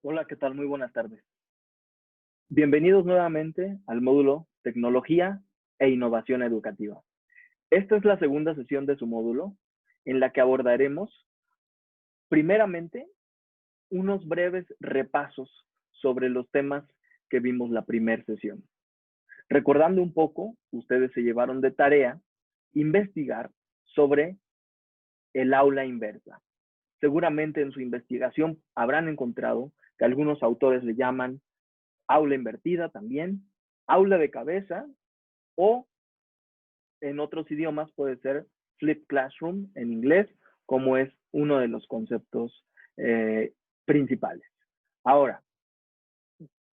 Hola, ¿qué tal? Muy buenas tardes. Bienvenidos nuevamente al módulo Tecnología e Innovación Educativa. Esta es la segunda sesión de su módulo en la que abordaremos, primeramente, unos breves repasos sobre los temas que vimos la primera sesión. Recordando un poco, ustedes se llevaron de tarea investigar sobre el aula inversa. Seguramente en su investigación habrán encontrado que algunos autores le llaman aula invertida también, aula de cabeza o en otros idiomas puede ser flip classroom en inglés, como es uno de los conceptos principales. Ahora,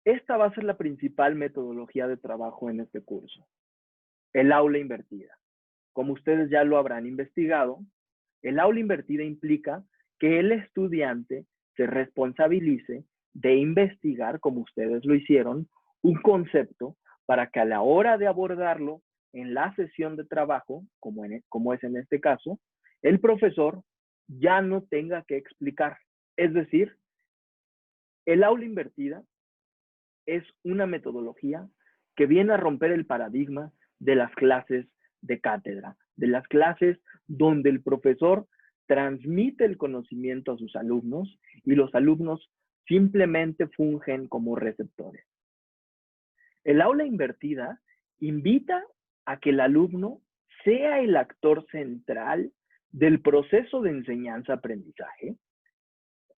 esta va a ser la principal metodología de trabajo en este curso, el aula invertida. Como ustedes ya lo habrán investigado, el aula invertida implica que el estudiante se responsabilice de investigar, como ustedes lo hicieron, un concepto para que a la hora de abordarlo en la sesión de trabajo, como es en este caso, el profesor ya no tenga que explicar. Es decir, el aula invertida es una metodología que viene a romper el paradigma de las clases de cátedra, de las clases donde el profesor transmite el conocimiento a sus alumnos y los alumnos simplemente fungen como receptores. El aula invertida invita a que el alumno sea el actor central del proceso de enseñanza-aprendizaje,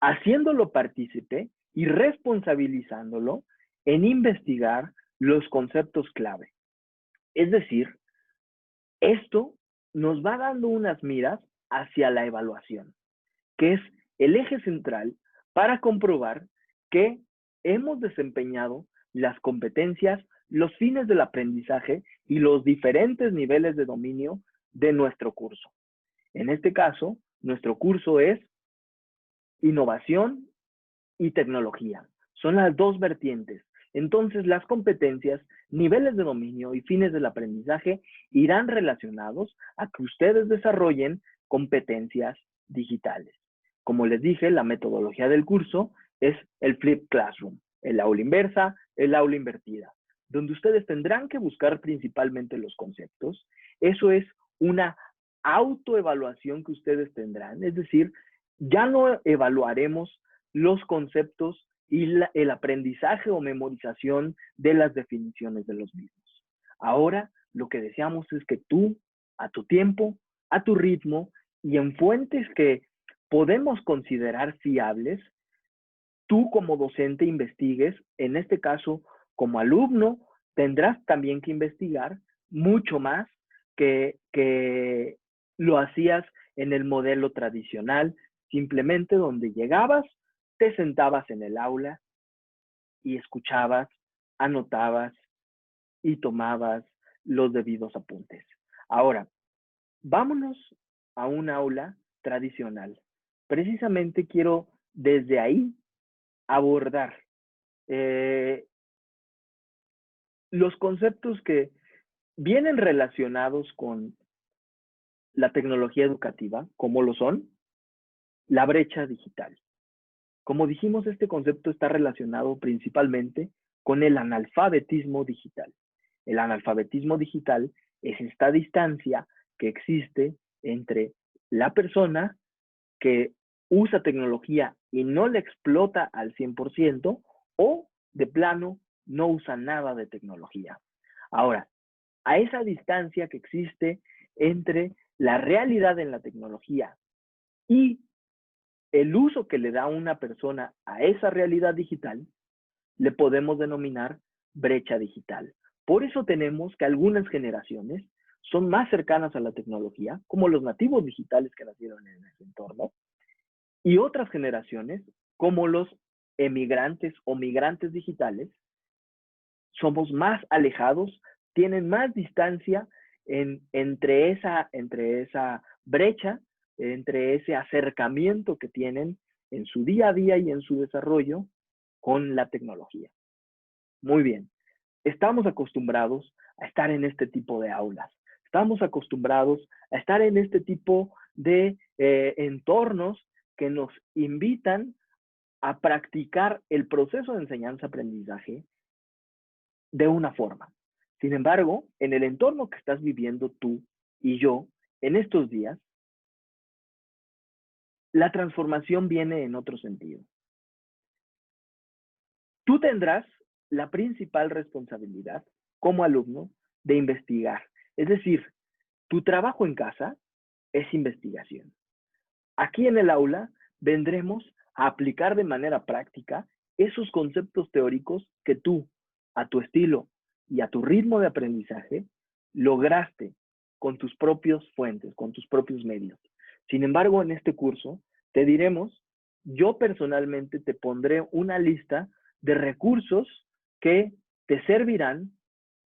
haciéndolo partícipe y responsabilizándolo en investigar los conceptos clave. Es decir, esto nos va dando unas miras hacia la evaluación, que es el eje central para comprobar que hemos desempeñado las competencias, los fines del aprendizaje y los diferentes niveles de dominio de nuestro curso. En este caso, nuestro curso es innovación y tecnología. Son las dos vertientes. Entonces, las competencias, niveles de dominio y fines del aprendizaje irán relacionados a que ustedes desarrollen competencias digitales. Como les dije, la metodología del curso es el Flip Classroom, el aula inversa, el aula invertida, donde ustedes tendrán que buscar principalmente los conceptos. Eso es una autoevaluación que ustedes tendrán, es decir, ya no evaluaremos los conceptos y el aprendizaje o memorización de las definiciones de los mismos. Ahora, lo que deseamos es que tú, a tu tiempo, a tu ritmo y en fuentes que podemos considerar fiables, tú como docente investigues, en este caso como alumno, tendrás también que investigar mucho más que lo hacías en el modelo tradicional, simplemente donde llegabas, te sentabas en el aula y escuchabas, anotabas y tomabas los debidos apuntes. Ahora, vámonos a un aula tradicional. Precisamente quiero desde ahí abordar eh, los conceptos que vienen relacionados con la tecnología educativa, como lo son la brecha digital. Como dijimos, este concepto está relacionado principalmente con el analfabetismo digital. El analfabetismo digital es esta distancia que existe entre la persona que usa tecnología y no la explota al 100% o de plano no usa nada de tecnología. Ahora, a esa distancia que existe entre la realidad en la tecnología y el uso que le da una persona a esa realidad digital, le podemos denominar brecha digital. Por eso tenemos que algunas generaciones son más cercanas a la tecnología, como los nativos digitales que nacieron en ese entorno, y otras generaciones, como los emigrantes o migrantes digitales, somos más alejados, tienen más distancia entre esa brecha, entre ese acercamiento que tienen en su día a día y en su desarrollo con la tecnología. Muy bien, estamos acostumbrados a estar en este tipo de aulas, estamos acostumbrados a estar en este tipo de entornos que nos invitan a practicar el proceso de enseñanza-aprendizaje de una forma. Sin embargo, en el entorno que estás viviendo tú y yo en estos días, la transformación viene en otro sentido. Tú tendrás la principal responsabilidad como alumno de investigar. Es decir, tu trabajo en casa es investigación. Aquí en el aula vendremos a aplicar de manera práctica esos conceptos teóricos que tú, a tu estilo y a tu ritmo de aprendizaje, lograste con tus propios fuentes, con tus propios medios. Sin embargo, en este curso te diremos, yo personalmente te pondré una lista de recursos que te servirán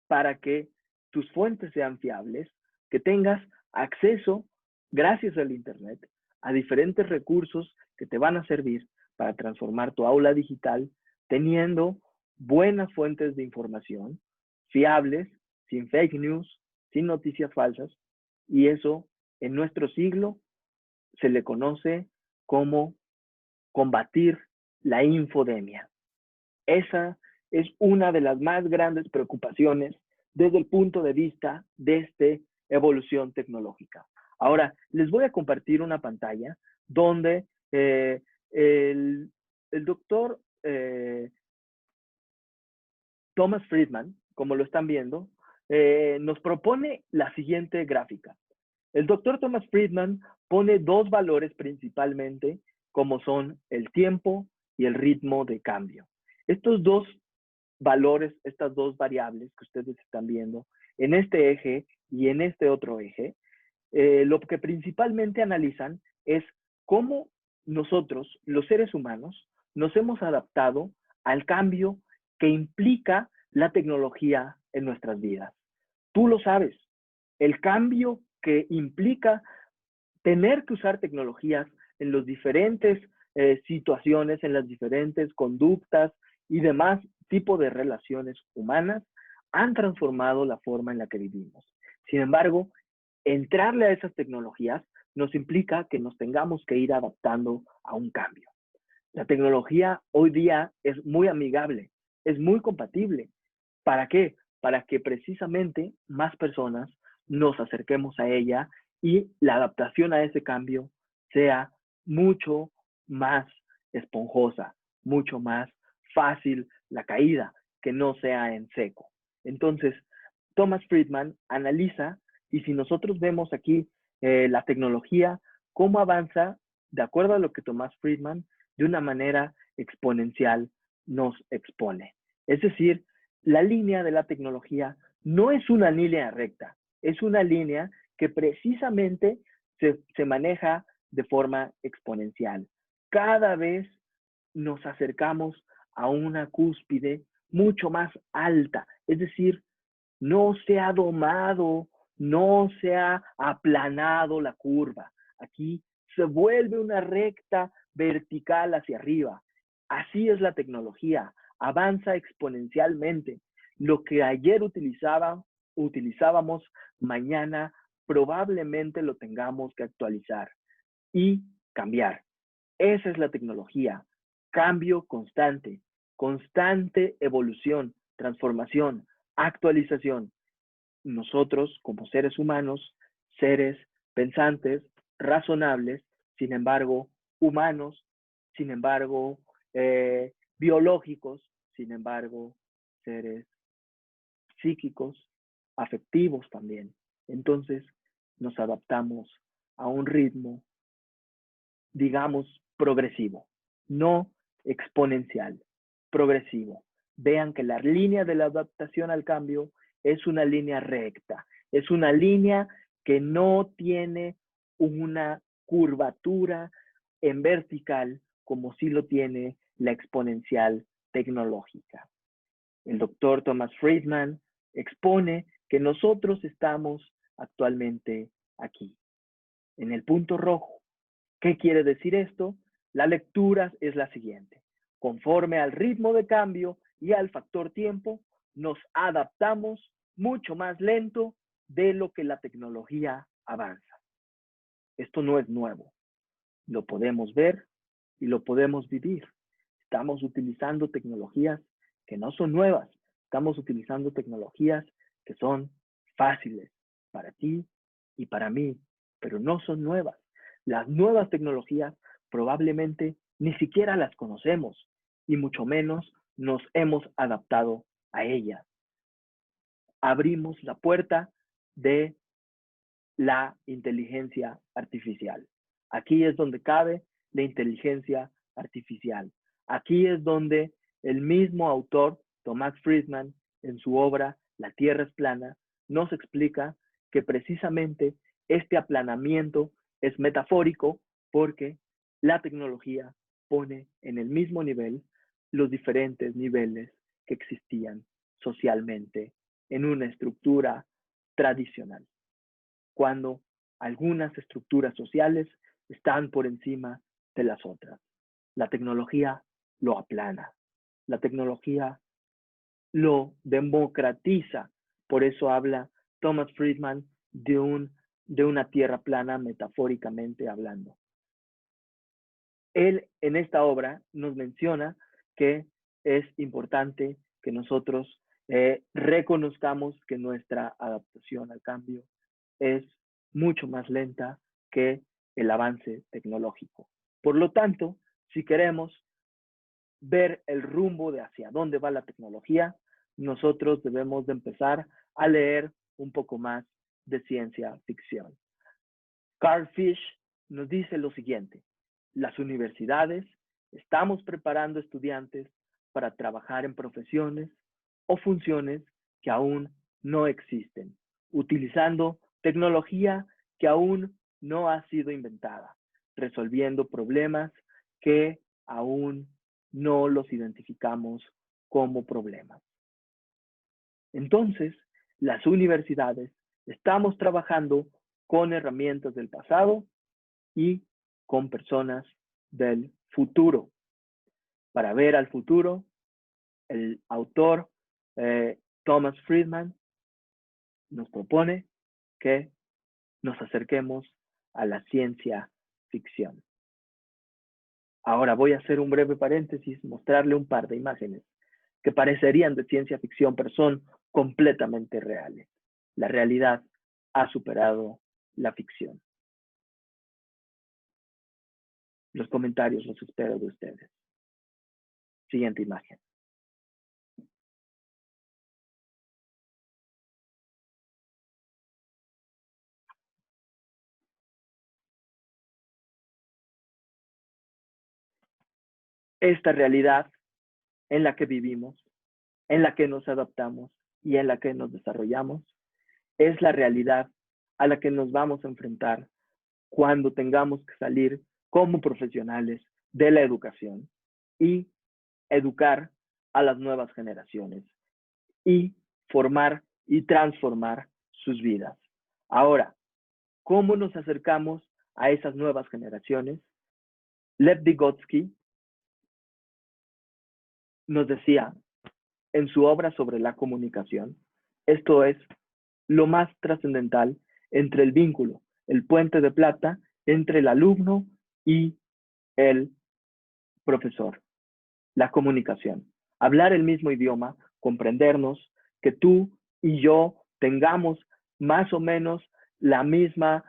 para que tus fuentes sean fiables, que tengas acceso, gracias al Internet, a diferentes recursos que te van a servir para transformar tu aula digital, teniendo buenas fuentes de información, fiables, sin fake news, sin noticias falsas, y eso en nuestro siglo se le conoce como combatir la infodemia. Esa es una de las más grandes preocupaciones desde el punto de vista de esta evolución tecnológica. Ahora, les voy a compartir una pantalla donde el doctor Thomas Friedman, como lo están viendo, nos propone la siguiente gráfica. El doctor Thomas Friedman pone dos valores principalmente, como son el tiempo y el ritmo de cambio. Estos dos valores, estas dos variables que ustedes están viendo en este eje y en este otro eje, lo que principalmente analizan es cómo nosotros, los seres humanos, nos hemos adaptado al cambio que implica la tecnología en nuestras vidas. Tú lo sabes, el cambio que implica tener que usar tecnologías en las diferentes situaciones, en las diferentes conductas y demás tipos de relaciones humanas, han transformado la forma en la que vivimos. Sin embargo, entrarle a esas tecnologías nos implica que nos tengamos que ir adaptando a un cambio. La tecnología hoy día es muy amigable, es muy compatible. ¿Para qué? Para que precisamente más personas nos acerquemos a ella y la adaptación a ese cambio sea mucho más esponjosa, mucho más fácil la caída, que no sea en seco. Entonces, Thomas Friedman analiza, y si nosotros vemos aquí la tecnología, cómo avanza, de acuerdo a lo que Thomas Friedman, de una manera exponencial nos expone. Es decir, la línea de la tecnología no es una línea recta, es una línea que precisamente se maneja de forma exponencial. Cada vez nos acercamos a una cúspide mucho más alta, es decir, no se ha domado, no se ha aplanado la curva. Aquí se vuelve una recta vertical hacia arriba. Así es la tecnología, avanza exponencialmente. Lo que ayer utilizábamos, mañana probablemente lo tengamos que actualizar y cambiar. Esa es la tecnología, cambio constante, constante evolución, transformación, actualización. Nosotros, como seres humanos, seres pensantes, razonables, sin embargo, humanos, sin embargo, biológicos, sin embargo, seres psíquicos, afectivos también. Entonces, nos adaptamos a un ritmo, digamos, progresivo, no exponencial, progresivo. Vean que la línea de la adaptación al cambio es una línea recta, es una línea que no tiene una curvatura en vertical como sí lo tiene la exponencial tecnológica. El doctor Thomas Friedman expone que nosotros estamos actualmente aquí, en el punto rojo. ¿Qué quiere decir esto? La lectura es la siguiente. Conforme al ritmo de cambio y al factor tiempo, nos adaptamos mucho más lento de lo que la tecnología avanza. Esto no es nuevo. Lo podemos ver y lo podemos vivir. Estamos utilizando tecnologías que no son nuevas. Estamos utilizando tecnologías que son fáciles para ti y para mí, pero no son nuevas. Las nuevas tecnologías probablemente ni siquiera las conocemos y mucho menos nos hemos adaptado a ellas. Abrimos la puerta de la inteligencia artificial. Aquí es donde cabe la inteligencia artificial. Aquí es donde el mismo autor, Thomas Friedman, en su obra La Tierra es plana, nos explica que precisamente este aplanamiento es metafórico porque la tecnología pone en el mismo nivel los diferentes niveles que existían socialmente en una estructura tradicional, cuando algunas estructuras sociales están por encima de las otras. La tecnología lo aplana, la tecnología lo democratiza. Por eso habla Thomas Friedman de una tierra plana, metafóricamente hablando. Él en esta obra nos menciona que es importante que nosotros reconozcamos que nuestra adaptación al cambio es mucho más lenta que el avance tecnológico. Por lo tanto, si queremos ver el rumbo de hacia dónde va la tecnología, nosotros debemos de empezar a leer un poco más de ciencia ficción. Carl Fish nos dice lo siguiente: las universidades estamos preparando estudiantes para trabajar en profesiones o funciones que aún no existen, utilizando tecnología que aún no ha sido inventada, resolviendo problemas que aún no los identificamos como problemas. Entonces, las universidades estamos trabajando con herramientas del pasado y con personas del futuro. Para ver al futuro, el autor Thomas Friedman nos propone que nos acerquemos a la ciencia ficción. Ahora voy a hacer un breve paréntesis, mostrarle un par de imágenes que parecerían de ciencia ficción, pero son completamente reales. La realidad ha superado la ficción. Los comentarios los espero de ustedes. Siguiente imagen. Esta realidad en la que vivimos, en la que nos adaptamos y en la que nos desarrollamos, es la realidad a la que nos vamos a enfrentar cuando tengamos que salir como profesionales de la educación y educar a las nuevas generaciones y formar y transformar sus vidas. Ahora, ¿cómo nos acercamos a esas nuevas generaciones? Lev Vygotsky nos decía en su obra sobre la comunicación, esto es lo más trascendental entre el vínculo, el puente de plata entre el alumno y el profesor, la comunicación. Hablar el mismo idioma, comprendernos, que tú y yo tengamos más o menos la misma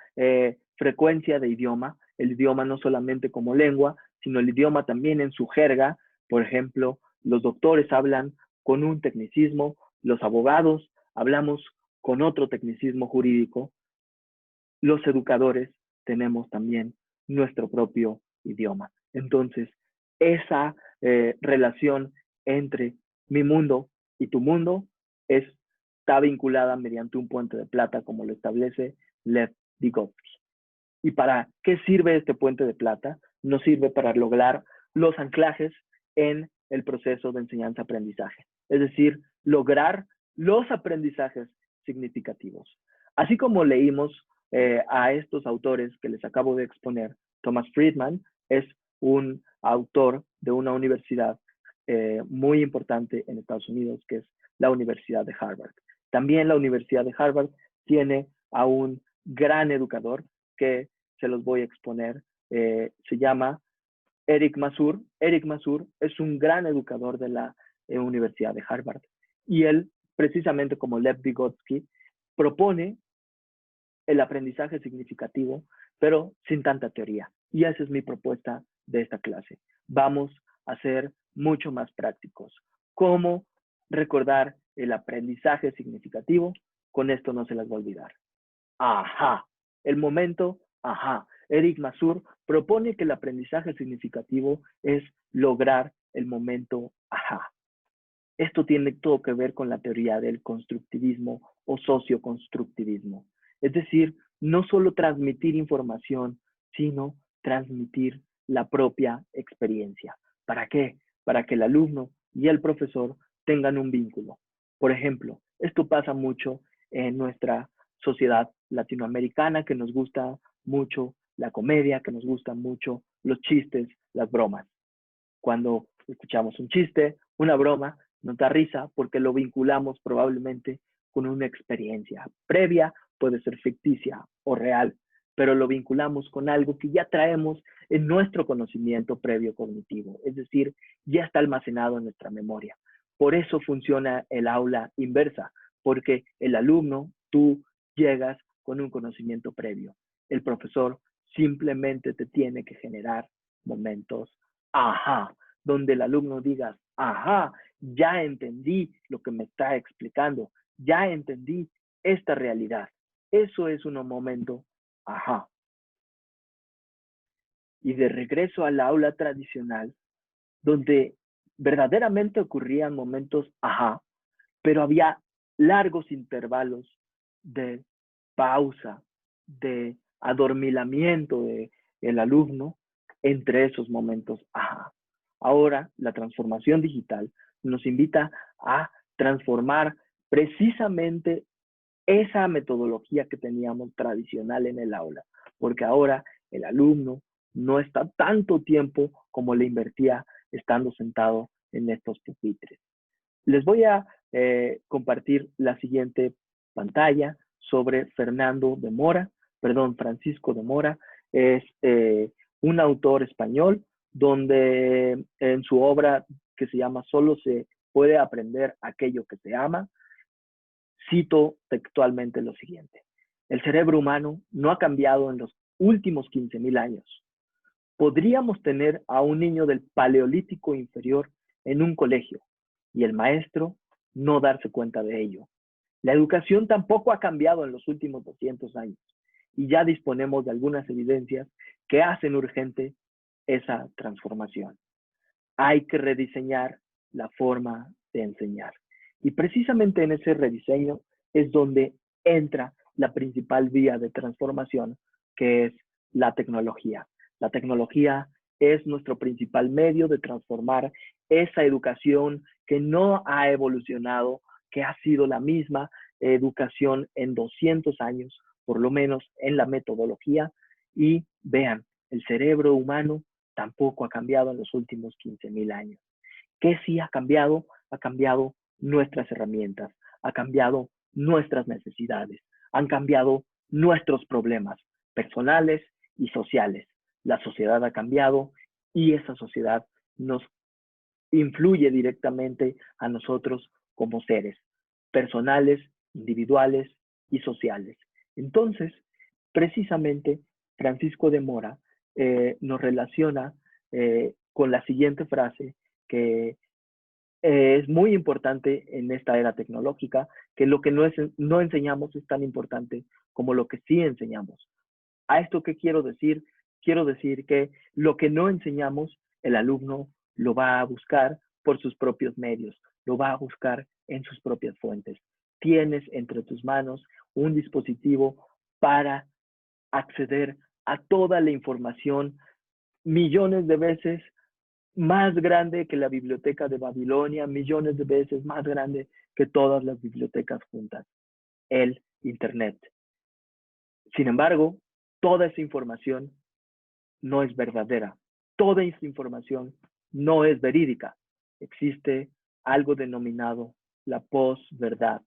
frecuencia de idioma, el idioma no solamente como lengua, sino el idioma también en su jerga. Por ejemplo, los doctores hablan con un tecnicismo, los abogados hablamos con otro tecnicismo jurídico, los educadores tenemos también nuestro propio idioma. Entonces, esa relación entre mi mundo y tu mundo está vinculada mediante un puente de plata, como lo establece Lev Vygotsky. ¿Y para qué sirve este puente de plata? Nos sirve para lograr los anclajes en el proceso de enseñanza-aprendizaje, es decir, lograr los aprendizajes significativos. Así como leímos a estos autores que les acabo de exponer, Thomas Friedman es un autor de una universidad muy importante en Estados Unidos, que es la Universidad de Harvard. También la Universidad de Harvard tiene a un gran educador que se los voy a exponer, se llama Eric Mazur. Eric Mazur es un gran educador de la Universidad de Harvard. Y él, precisamente como Lev Vygotsky, propone el aprendizaje significativo, pero sin tanta teoría. Y esa es mi propuesta de esta clase. Vamos a ser mucho más prácticos. ¿Cómo recordar el aprendizaje significativo? Con esto no se las va a olvidar. Ajá. El momento, ajá. Eric Mazur propone que el aprendizaje significativo es lograr el momento, ajá. Esto tiene todo que ver con la teoría del constructivismo o socioconstructivismo. Es decir, no solo transmitir información, sino transmitir la propia experiencia. ¿Para qué? Para que el alumno y el profesor tengan un vínculo. Por ejemplo, esto pasa mucho en nuestra sociedad latinoamericana, que nos gusta mucho la comedia, que nos gustan mucho los chistes, las bromas. Cuando escuchamos un chiste, una broma, nos da risa porque lo vinculamos probablemente con una experiencia previa, puede ser ficticia o real, pero lo vinculamos con algo que ya traemos en nuestro conocimiento previo cognitivo, es decir, ya está almacenado en nuestra memoria. Por eso funciona el aula inversa, porque el alumno, tú llegas con un conocimiento previo. El profesor simplemente te tiene que generar momentos ajá, donde el alumno diga, ajá, ya entendí lo que me está explicando, ya entendí esta realidad. Eso es un momento, ajá. Y de regreso al aula tradicional, donde verdaderamente ocurrían momentos, ajá, pero había largos intervalos de pausa, de adormilamiento del alumno entre esos momentos, ajá. Ahora, la transformación digital nos invita a transformar precisamente esa metodología que teníamos tradicional en el aula, porque ahora el alumno no está tanto tiempo como le invertía estando sentado en estos pupitres. Les voy a compartir la siguiente pantalla sobre Francisco de Mora. Es un autor español donde en su obra que se llama Solo se puede aprender aquello que se ama, cito textualmente lo siguiente. El cerebro humano no ha cambiado en los últimos 15,000 años. Podríamos tener a un niño del Paleolítico inferior en un colegio y el maestro no darse cuenta de ello. La educación tampoco ha cambiado en los últimos 200 años y ya disponemos de algunas evidencias que hacen urgente esa transformación. Hay que rediseñar la forma de enseñar. Y precisamente en ese rediseño es donde entra la principal vía de transformación, que es la tecnología. La tecnología es nuestro principal medio de transformar esa educación que no ha evolucionado, que ha sido la misma educación en 200 años, por lo menos en la metodología. Y vean, el cerebro humano tampoco ha cambiado en los últimos 15,000 años. ¿Qué sí ha cambiado? Ha cambiado nuestras herramientas, ha cambiado nuestras necesidades, han cambiado nuestros problemas personales y sociales. La sociedad ha cambiado y esa sociedad nos influye directamente a nosotros como seres personales, individuales y sociales. Entonces, precisamente, Francisco de Mora nos relaciona con la siguiente frase que es muy importante en esta era tecnológica, que lo que no enseñamos es tan importante como lo que sí enseñamos. ¿A esto qué quiero decir? Quiero decir que lo que no enseñamos, el alumno lo va a buscar por sus propios medios, lo va a buscar en sus propias fuentes. Tienes entre tus manos un dispositivo para acceder a toda la información millones de veces más grande que la biblioteca de Babilonia, millones de veces más grande que todas las bibliotecas juntas, el Internet. Sin embargo, toda esa información no es verdadera. Toda esa información no es verídica. Existe algo denominado la posverdad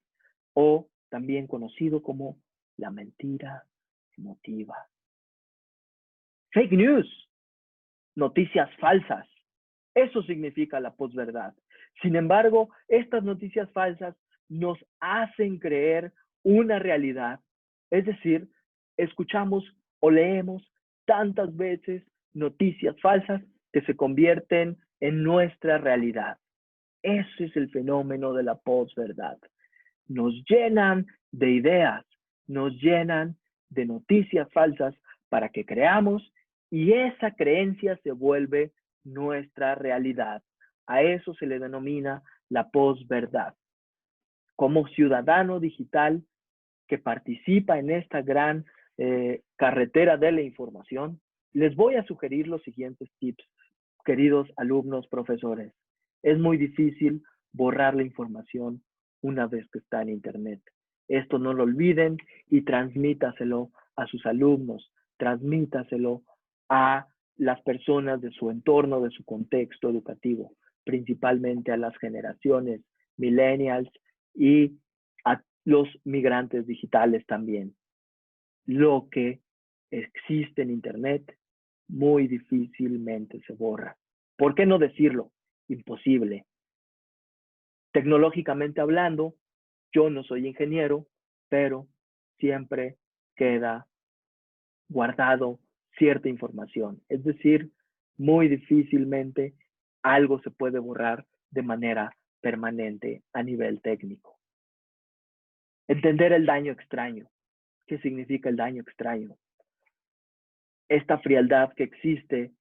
o también conocido como la mentira emotiva. Fake news. noticias falsas. Eso significa la posverdad. Sin embargo, estas noticias falsas nos hacen creer una realidad. Es decir, escuchamos o leemos tantas veces noticias falsas que se convierten en nuestra realidad. Ese es el fenómeno de la posverdad. Nos llenan de ideas, nos llenan de noticias falsas para que creamos y esa creencia se vuelve nuestra realidad. A eso se le denomina la posverdad. Como ciudadano digital que participa en esta gran carretera de la información, les voy a sugerir los siguientes tips, queridos alumnos, profesores. Es muy difícil borrar la información una vez que está en Internet. Esto no lo olviden y transmítaselo a sus alumnos, transmítaselo a las personas de su entorno, de su contexto educativo, principalmente a las generaciones millennials y a los migrantes digitales también. Lo que existe en Internet muy difícilmente se borra. ¿Por qué no decirlo? Imposible. Tecnológicamente hablando, yo no soy ingeniero, pero siempre queda guardado cierta información. Es decir, muy difícilmente algo se puede borrar de manera permanente a nivel técnico. Entender el daño extraño. ¿Qué significa el daño extraño? Esta frialdad que existe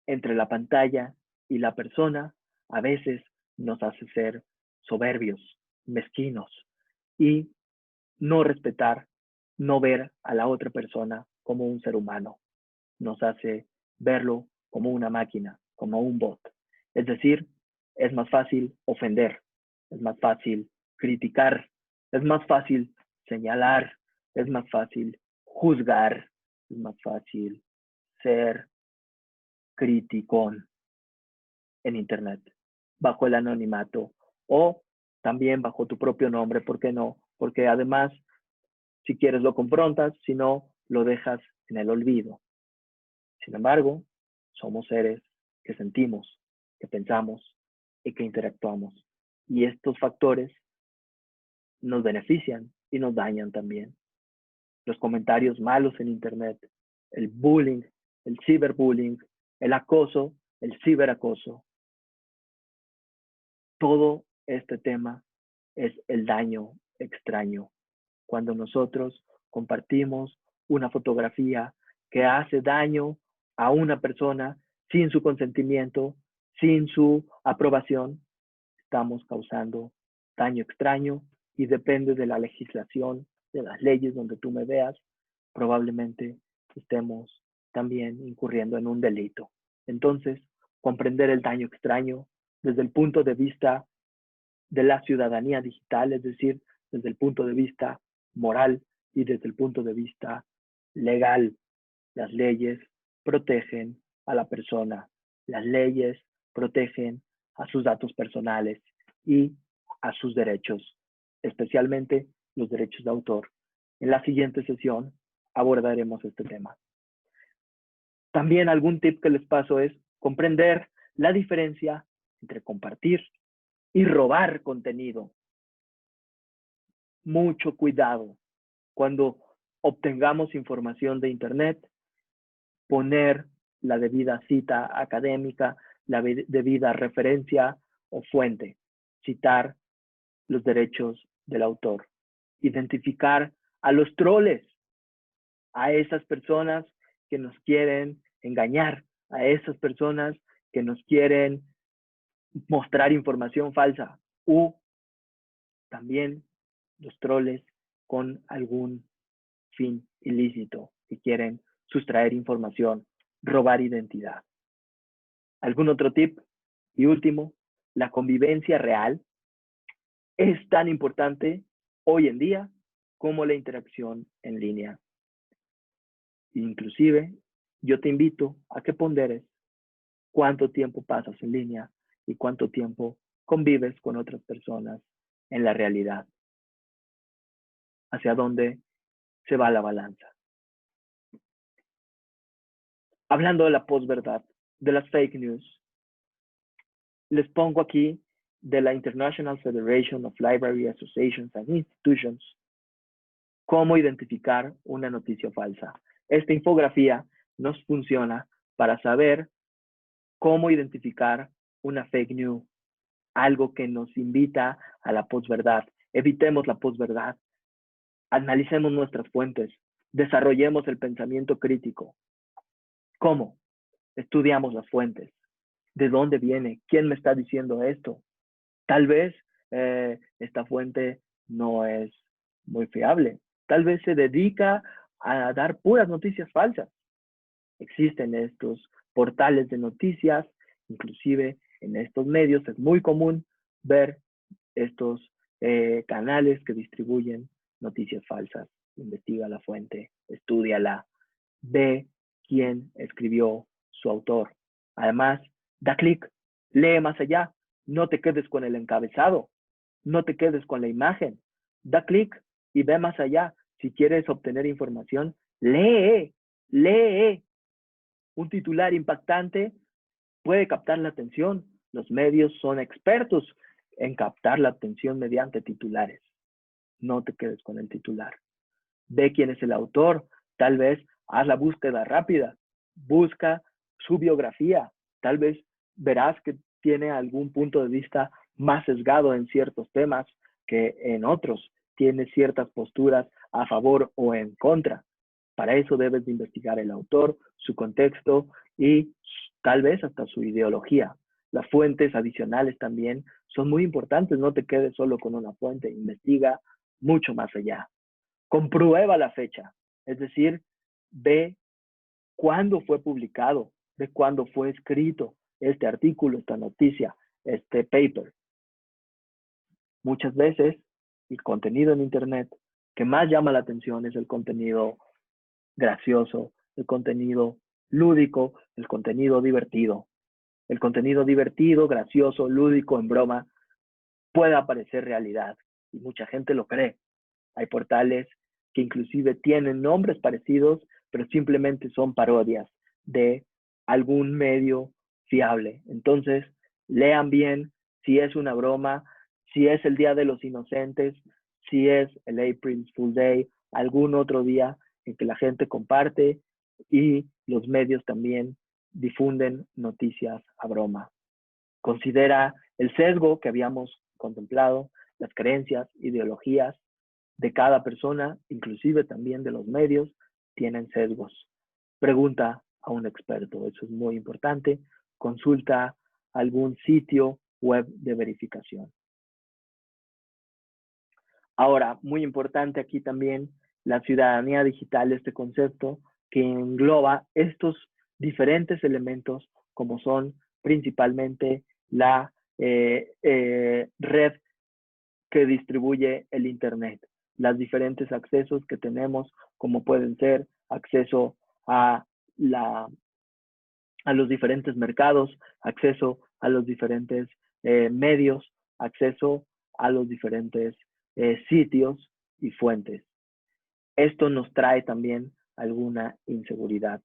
entre la pantalla y la persona a veces nos hace ser soberbios, mezquinos y no respetar, no ver a la otra persona como un ser humano. Nos hace verlo como una máquina, como un bot. Es decir, es más fácil ofender, es más fácil criticar, es más fácil señalar, es más fácil juzgar, es más fácil ser criticón en Internet, bajo el anonimato o también bajo tu propio nombre, ¿por qué no? Porque además, si quieres lo confrontas, si no, lo dejas en el olvido. Sin embargo, somos seres que sentimos, que pensamos y que interactuamos. Y estos factores nos benefician y nos dañan también. Los comentarios malos en Internet, el bullying, el ciberbullying, el acoso, el ciberacoso. Todo este tema es el daño extraño. Cuando nosotros compartimos una fotografía que hace daño a una persona sin su consentimiento, sin su aprobación, estamos causando daño extraño y depende de la legislación, de las leyes donde tú me veas, probablemente estemos también incurriendo en un delito. Entonces, comprender el daño extraño desde el punto de vista de la ciudadanía digital, es decir, desde el punto de vista moral y desde el punto de vista legal. Las leyes protegen a la persona, las leyes protegen a sus datos personales y a sus derechos, especialmente los derechos de autor. En la siguiente sesión abordaremos este tema. También algún tip que les paso es comprender la diferencia entre compartir y robar contenido. Mucho cuidado cuando obtengamos información de Internet, poner la debida cita académica, la debida referencia o fuente, citar los derechos del autor, identificar a los troles, a esas personas que nos quieren engañar, a esas personas que nos quieren mostrar información falsa u también los troles con algún fin ilícito que quieren sustraer información, robar identidad. ¿Algún otro tip? Y último, la convivencia real es tan importante hoy en día como la interacción en línea. Inclusive, yo te invito a que ponderes cuánto tiempo pasas en línea y cuánto tiempo convives con otras personas en la realidad. Hacia dónde se va la balanza. Hablando de la posverdad, de las fake news, les pongo aquí de la International Federation of Library Associations and Institutions, cómo identificar una noticia falsa. Esta infografía nos funciona para saber cómo identificar una fake news, algo que nos invita a la posverdad. Evitemos la posverdad, analicemos nuestras fuentes, desarrollemos el pensamiento crítico. ¿Cómo? Estudiamos las fuentes. ¿De dónde viene? ¿Quién me está diciendo esto? Tal vez esta fuente no es muy fiable. Tal vez se dedica a dar puras noticias falsas. Existen estos portales de noticias, inclusive en estos medios es muy común ver estos canales que distribuyen noticias falsas. Investiga la fuente, estúdiala, ve quién escribió su autor. Además, da clic, lee más allá, no te quedes con el encabezado, no te quedes con la imagen, da clic y ve más allá. Si quieres obtener información, lee. Un titular impactante puede captar la atención. Los medios son expertos en captar la atención mediante titulares. No te quedes con el titular. Ve quién es el autor. Tal vez haz la búsqueda rápida. Busca su biografía. Tal vez verás que tiene algún punto de vista más sesgado en ciertos temas que en otros. Tiene ciertas posturas a favor o en contra. Para eso debes de investigar el autor, su contexto y tal vez hasta su ideología. Las fuentes adicionales también son muy importantes. No te quedes solo con una fuente. Investiga mucho más allá. Comprueba la fecha. Es decir, ve cuándo fue publicado, ve cuándo fue escrito este artículo, esta noticia, este paper. Muchas veces el contenido en Internet que más llama la atención es el contenido gracioso, el contenido lúdico, el contenido divertido. El contenido divertido, gracioso, lúdico, en broma, puede aparecer realidad y mucha gente lo cree. Hay portales que inclusive tienen nombres parecidos, pero simplemente son parodias de algún medio fiable. Entonces, lean bien si es una broma, si es el Día de los Inocentes, si es el April Fool's Day, algún otro día en que la gente comparte y los medios también difunden noticias a broma. Considera el sesgo que habíamos contemplado, las creencias, ideologías de cada persona, inclusive también de los medios, tienen sesgos. Pregunta a un experto, eso es muy importante. Consulta algún sitio web de verificación. Ahora, muy importante aquí también la ciudadanía digital, este concepto que engloba estos diferentes elementos como son principalmente la red que distribuye el Internet, los diferentes accesos que tenemos, como pueden ser acceso a los diferentes mercados, acceso a los diferentes medios, acceso a los diferentes sitios y fuentes. Esto nos trae también alguna inseguridad.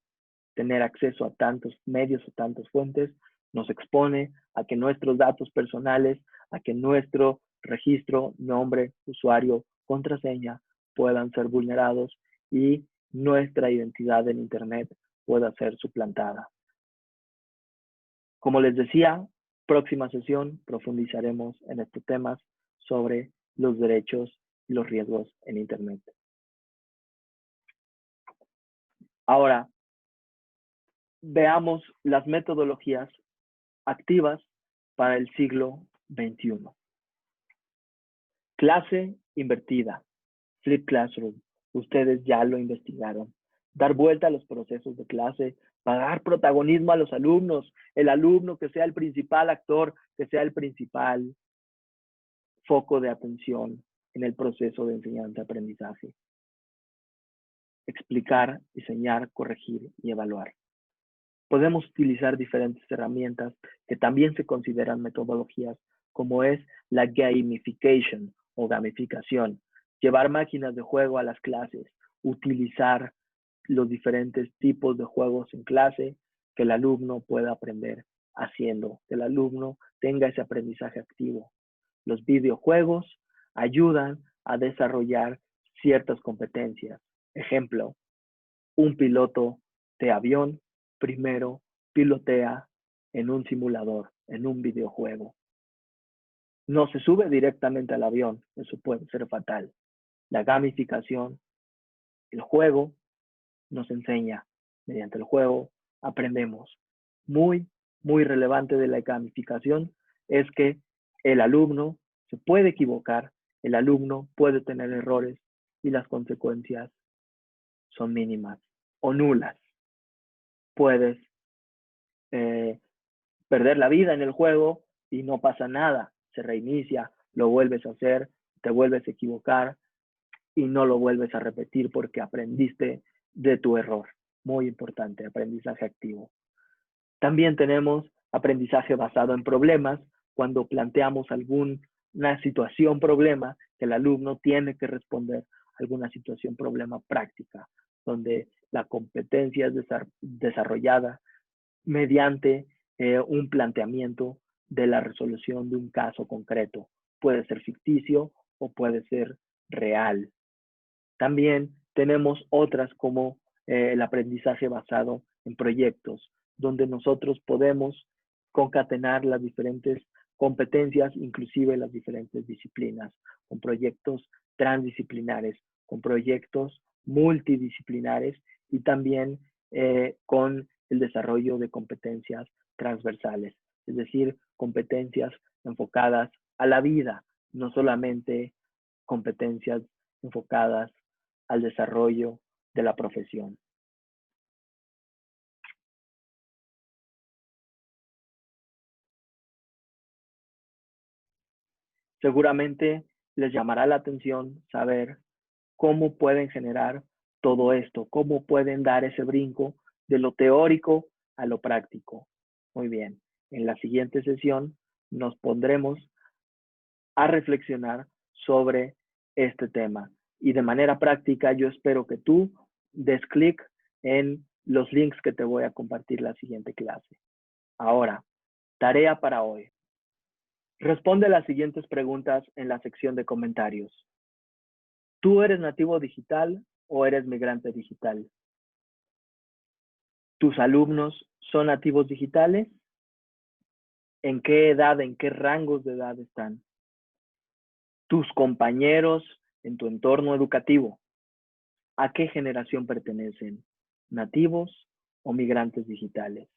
Tener acceso a tantos medios o tantas fuentes nos expone a que nuestros datos personales, a que nuestro registro, nombre, usuario, contraseña puedan ser vulnerados y nuestra identidad en Internet pueda ser suplantada. Como les decía, próxima sesión profundizaremos en estos temas sobre los derechos y los riesgos en Internet. Ahora, veamos las metodologías activas para el siglo XXI. Clase invertida, Flip Classroom. Ustedes ya lo investigaron. Dar vuelta a los procesos de clase, para dar protagonismo a los alumnos, el alumno que sea el principal actor, que sea el principal foco de atención en el proceso de enseñanza-aprendizaje. Explicar, diseñar, corregir y evaluar. Podemos utilizar diferentes herramientas que también se consideran metodologías, como es la gamification o gamificación, llevar máquinas de juego a las clases, utilizar los diferentes tipos de juegos en clase, que el alumno pueda aprender haciendo, que el alumno tenga ese aprendizaje activo. Los videojuegos ayudan a desarrollar ciertas competencias. Ejemplo, un piloto de avión primero pilotea en un simulador, en un videojuego. No se sube directamente al avión, eso puede ser fatal. La gamificación, el juego, nos enseña. Mediante el juego aprendemos. Muy relevante de la gamificación es que el alumno se puede equivocar, el alumno puede tener errores y las consecuencias son mínimas o nulas. Puedes perder la vida en el juego y no pasa nada, se reinicia, lo vuelves a hacer, te vuelves a equivocar y no lo vuelves a repetir porque aprendiste de tu error. Muy importante, aprendizaje activo. También tenemos aprendizaje basado en problemas, cuando planteamos alguna situación problema que el alumno tiene que responder a alguna situación problema práctica, donde la competencia es desarrollada mediante un planteamiento de la resolución de un caso concreto. Puede ser ficticio o puede ser real. También tenemos otras como el aprendizaje basado en proyectos, donde nosotros podemos concatenar las diferentes competencias, inclusive las diferentes disciplinas, con proyectos transdisciplinares, con proyectos multidisciplinares y también con el desarrollo de competencias transversales, es decir, competencias enfocadas a la vida, no solamente competencias enfocadas al desarrollo de la profesión. Seguramente les llamará la atención saber cómo pueden generar todo esto, cómo pueden dar ese brinco de lo teórico a lo práctico. Muy bien, en la siguiente sesión nos pondremos a reflexionar sobre este tema. Y de manera práctica, yo espero que tú des clic en los links que te voy a compartir la siguiente clase. Ahora, tarea para hoy. Responde las siguientes preguntas en la sección de comentarios. ¿Tú eres nativo digital o eres migrante digital? ¿Tus alumnos son nativos digitales? ¿En qué edad, en qué rangos de edad están? ¿Tus compañeros en tu entorno educativo, a qué generación pertenecen? ¿Nativos o migrantes digitales?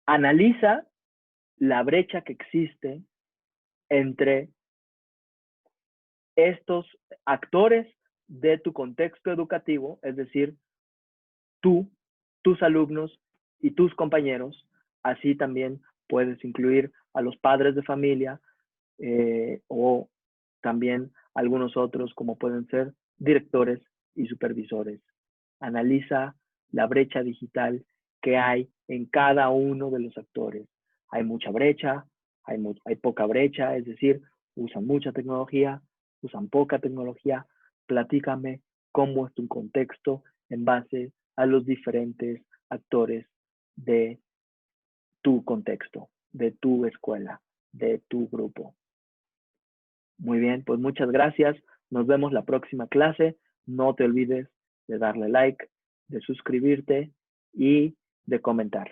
Analiza la brecha que existe entre estos actores de tu contexto educativo, es decir, tú, tus alumnos y tus compañeros. Así también puedes incluir a los padres de familia o también algunos otros como pueden ser directores y supervisores. Analiza la brecha digital que hay en cada uno de los actores. Hay mucha brecha, hay poca brecha, es decir, usan mucha tecnología, usan poca tecnología. Platícame cómo es tu contexto en base a los diferentes actores de tu contexto, de tu escuela, de tu grupo. Muy bien, pues muchas gracias. Nos vemos la próxima clase. No te olvides de darle like, de suscribirte y de comentar.